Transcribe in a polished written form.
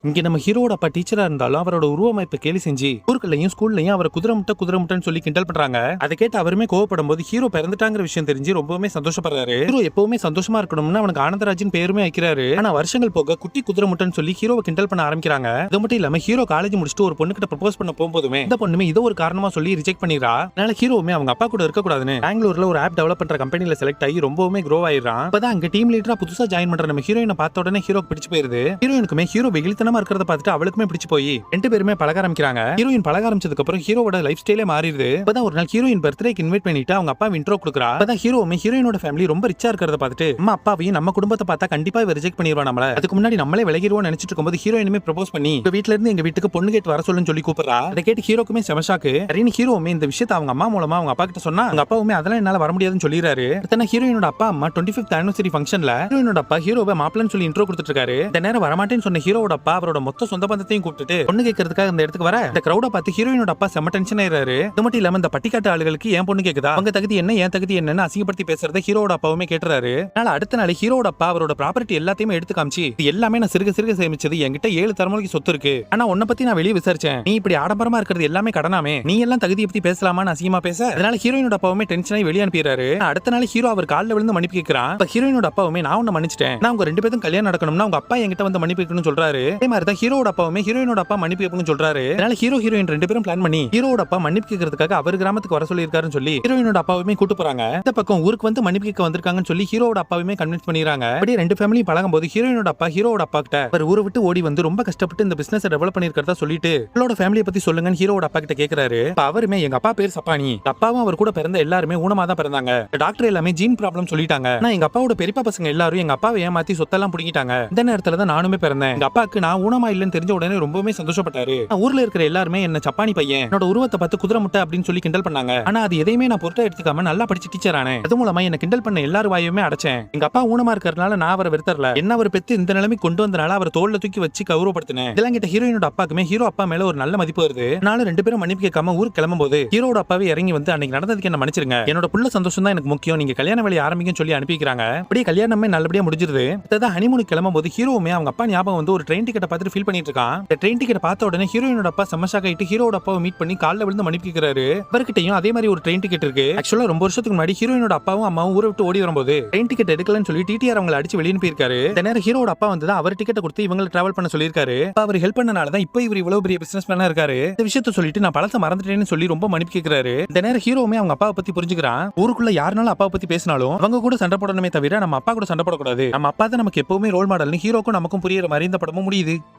இங்க நம்ம ஹீரோட அப்பா டீச்சரா இருந்தாலும் அவரோட உருவமைப்பை கேலி செஞ்சு ஊர்களையும் ஸ்கூல்லையும் அவரை குதிரை முட்டைன்னு சொல்லி கிண்டல் பண்றாங்க. அதை கேட்டு அவருமே கோவப்படும் போது ஹீரோ பிறந்துட்டாங்கிற விஷயம் தெரிஞ்சு ரொம்பவுமே சந்தோஷப்படுறாரு. ஹீரோ எப்பவுமே சந்தோஷமா இருக்கணும்னு அவனுக்கு ஆனந்தராஜின் பேருமே வைக்கிறாரு. ஆனா வருஷங்கள் போக குட்டி குதிரை முட்டைன்னு சொல்லி ஹீரோவை கிண்டல் பண்ண ஆரம்பிக்கிறாங்க. அது மட்டும் இல்லாம ஹீரோ காலேஜ் முடிச்சுட்டு ஒரு பொண்ணு கிட்ட ப்ரப்போஸ் பண்ண போகும்போதுமே இந்த பொண்ணுமே இதை ஒரு காரணமா சொல்லி ரிஜெக்ட் பண்ணிடுறா. அதனால ஹீரோவுமே அவங்க அப்பா கூட இருக்க கூடாதுன்னு பெங்களூர்ல ஒரு ஆப் டெவலப் பண்ற கம்பெனில செலக்ட் ஆகி ரொம்பவுமே க்ரோ ஆயிடுறான். அப்பதான் அங்க டீம் லீடரா புதுசா ஜாயின் பண்ற நம்ம ஹீரோயினை பார்த்த உடனே ஹீரோ பிடிச்சு போயிருது. ஹீரோயினுக்குமே ஹீரோ வெகுளித்தனமா இருக்கிறத பார்த்துட்டு அவளுக்குமே பிடிச்சு போய் ரெண்டு பேருமே பழக ஆரம்பிக்கிறாங்க. ஹீரோயின் பழக ஆரம்பிச்சதுக்கு அப்புறம் ஹீரோவோட லைஃப் ஸ்டைலே மாறிடுது. அப்பதான் ஒரு நாள் ஹீரோயின் பர்த்டேக்கு இன்வைட் பண்ணிட்டு அவங்க அப்பா இன்ட்ரோ கொடுக்குறா. அப்பதான் ஹீரோவுமே ஹீரோயினோட ஃபேமிலி ரொம்ப ரிச்சா இருக்கிறத பார்த்துட்டு அம்மா அப்பாவையும் நம்ம குடும்பத்தை பார்த்தா கண்டிப்பா இவ ரிஜெக்ட் பண்ணிடுவா நம்மள, அதுக்கு முன்னாடி நம்மளே விலகிடுவோம் நினைச்சிட்டு இருக்கும்போது ஹீரோயினுமே ப்ரப்போஸ் பண்ணி உங்க வீட்ல இருந்து எங்க வீட்டுக்கு பொண்ணு கேட்டு வர சொல்லுன்னு சொல்லி கூப்பிடுறா. அதை கேட்டு ஹீரோக்குமே செமஷாக்கு. சரின்னு ஹீரோவுமே இந்த விஷயத்தை அவங்க அம்மா மூலமா அவங்க அப்பா கிட்ட சொன்னா அவங்க அப்பாவுமே அதெல்லாம் என்னால வர முடியாதுன்னு சொல்லிடுறாரு. அடுத்த ஹீரோயினோட அப்பா அம்மா 25th anniversary ஃபங்க்ஷன்ல ஹீரோயினோட அப்பா ஹீரோவை மாப்பிள்ளன்னு சொல்லி இன்ட்ரோ கொடுத்துட்டு இருக்காரு. இந்த நேரம் வரமாட்டேன்னு சொன்ன ஹீரோட அப்பா அவரோட மொத்த சொந்த பந்தத்தையும் கூப்பிட்டு பொண்ணு கேட்கறதுக்காக இந்த இடத்துக்கு வர இந்த கிரௌட பார்த்து ஹீரோயினோட அப்பா செம டென்ஷன் ஆயிராரு. இது மட்டும் இல்லாம இந்த பட்டிக்காட்டு ஆளுகளுக்கு ஏன் பொண்ணு கேக்குதா, அவங்க தகுதி என்ன ஏன் தகுதி என்னன்னு அசிங்கப்படுத்தி பேசுறத ஹீரோட அப்பாவுமே கேட்டுறாரு. அதனால அடுத்த நாள் ஹீரோட அப்பா அவரோட ப்ராப்பர்ட்டி எல்லாத்தையுமே எடுத்து காமிச்சு இது எல்லாமே நான் சிறுக சிறுக சேமிச்சது, என்கிட்ட 7 தலைமுறைக்கு சொத்து இருக்கு, ஆனா உன்னை பத்தி நான் வெளியே விசாரிச்சேன், நீ இப்படி ஆடம்பரமா இருக்கிறது எல்லாமே கடனாமே, நீ எல்லாம் தகுதியை பத்தி பேசலாமான்னு அசிங்கமா பேச அதனால ஹீரோயினோட அப்பாவுமே டென்ஷன் ஆகி வெளியே அனுப்பிடுறாரு. அடுத்த நாள் ஹீரோ அவர் காலில் விழுந்து மன்னிப்பு கேட்கிறான். இப்ப ஹீரோயினோட அப்பாவுமே நான் உன்னை மன்னிச்சிட்டேன், நான் உங்க 2 பேரும் கல்யாணம் நடக்கணும்னா உங்க அப்பா என்கிட்ட வந்து மன்னிப்பு கேட்கணும்னு சொல்றாரு. அதே மாதிரி தான் ஹீரோட அப்பாவுமே ஹீரோயினோட அப்பா மன்னிப்பு கேட்கணும்னு சொல்றாரு. அதனால ஹீரோ ஹீரோயின் 2 பேரும் பிளான் பண்ணி ஹீரோட அப்பா மன்னிப்பு கேட்கறதுக்காக அவர் கிராமத்துக்கு வர சொல்லியிருக்காருன்னு சொல்லி ஹீரோயினோட அப்பாவுமே கூட்டு போறாங்க. இந்த பக்கம் ஊருக்கு வந்து மன்னிப்பு கேட்க வந்திருக்காங்கன்னு சொல்லி ஹீரோட அப்பாவுமே கன்வின்ஸ் பண்ணிடுறாங்க. அப்படியே 2 ஃபேமிலி பழகும் போது ஹீரோயினோட அப்பா ஹீரோட அப்பா கிட்ட அவர் ஊரை விட்டு ஓடி வந்து ரொம்ப கஷ்டப்பட்டு இந்த பிசினஸ் டெவலப் பண்ணிருக்கிறதா சொல்லிட்டு அவளோட ஃபேமிலியை பத்தி சொல்லுங்கன்னு ஹீரோட அப்பா கிட்ட கேக்குறாரு. அவருமே எங்க அப்பா பேர் சப்பானி, அப்பாவும் அவர் கூட பிறந்த எல்லாருமே ஊனமா தான் பிறந்தாங்க, டாக்டர் எல்லாமே ஜீன் ப்ராப்ளம் சொல்லிட்டாங்க, நான் எங்க அப்பாவோட பெரியப்பா பசங்க எல்லாரும் எங்க அப்பாவை ஏமாத்தி சொத்தெல்லாம் புடிங்கிட்டாங்க, இந்த நேரத்துல தான் நானுமே பிறந்தேன், எங்க அப்பாக்கு நான் ஊனமா இல்லன்னு தெரிஞ்ச உடனே ரொம்பவே சந்தோஷப்பட்டாரு, ஊர்ல இருக்கிற எல்லாருமே என்ன சப்பானி பையன், என்னோட உருவத்தை பார்த்து குதிரை முட்டை அப்படின்னு சொல்லி கிண்டல் பண்ணாங்க, ஆனா அது எதையுமே நான் பொருட்டா எடுத்துக்காம நல்லா படிச்சு டீச்சர் ஆனேன், அது மூலமா என்ன கிண்டல் பண்ண எல்லாரும் வாயுமே அடைச்சேன், எங்க அப்பா ஊனமா இருக்கிறதுனால நான் அவரை வெறுத்தரல, என்ன அவர் பெத்து இந்த நிலைமை கொண்டு வந்தனால அவர் தோல்ல தூக்கி வச்சு கௌரவப்படுத்தினேன். இதெல்லாம் கிட்ட ஹீரோயினோட அப்பாக்குமே ஹீரோ அப்பா மேல ஒரு நல்ல மதிப்பு வருது. நானும் 2 பேரும் மன்னிப்பு கேட்காம ஊருக்கு கிளம்பும் போது ஹீரோட அப்பாவே இறங்கி வந்து அன்னைக்கு நடந்ததுக்கு என்ன மன்னிச்சிருங்க, என்னோட புள்ள சந்தோஷம் தான் எனக்கு முக்கியம், நீங்க கல்யாண வேலையை ஆரம்பிக்கும் சொல்லி அனுப்பிக்கிறாங்க. அப்படியே கல்யாணமே நல்லபடியா முடிஞ்சிருது. அதான் ஹனிமூனுக்கு கிளம்பும் போது ஹீரோவுமே அவங்க அப்பா ஞாபகம் வந்து ஒரு ட்ரெயின் டிக்கெட்டை பார்த்துட்டு ஃபீல் பண்ணிட்டு இருக்கான். இந்த ட்ரெயின் டிக்கெட்டை பார்த்த உடனே ஹீரோயினோட அப்பா செம்மஷாக் ஆயிட்டு ஹீரோட அப்பாவை மீட் பண்ணி காலில் விழுந்து மன்னிப்பு கேட்கிறாரு. அவர்கிட்டயும் அதே மாதிரி ஒரு ட்ரெயின் டிக்கெட் இருக்கு. ஆக்சுவலா ரொம்ப வருஷத்துக்கு முன்னாடி ஹீரோயினோட அப்பாவும் அம்மாவும் ஊரை விட்டு ஓடி வரும்போது ட்ரெயின் டிக்கெட் எடுக்கலன்னு சொல்லி டிடிஆர் அவங்களை அடிச்சு வெளியே போயிருக்காரு. இந்த நேரம் ஹீரோட அப்பா வந்து அவர் டிக்கெட் கொடுத்து இவங்களை டிராவல் பண்ண சொல்லியிருக்காரு. அவர் ஹெல்ப் பண்ணனால தான் இப்போ இவர் இவ்வளவு பெரிய பிசினஸ் மேனா இருக்காரு. இந்த விஷயத்தை சொல்லிட்டு நான் பழச மறந்துட்டேன்னு சொல்லி ரொம்ப மன்னிப்பு கேட்கிறாரு. இந்த நேரம் ஹீரோவுமே அவங்க அப்பாவை பத்தி புரிஞ்சுக்கிறான். ஊருக்குள்ள யாருனாலும் அப்பாவை பத்தி பேசினாலும் அவங்க கூட சண்டை போடணுமே தவிர நம்ம அப்பா கூட சண்டை போடக்கூடாது, நம்ம அப்பா தான் நமக்கு எப்பவுமே ரோல் மாடல்னு ஹீரோக்கும் நமக்கும் புரியுற மாதிரி இந்த படமும் முடியுது.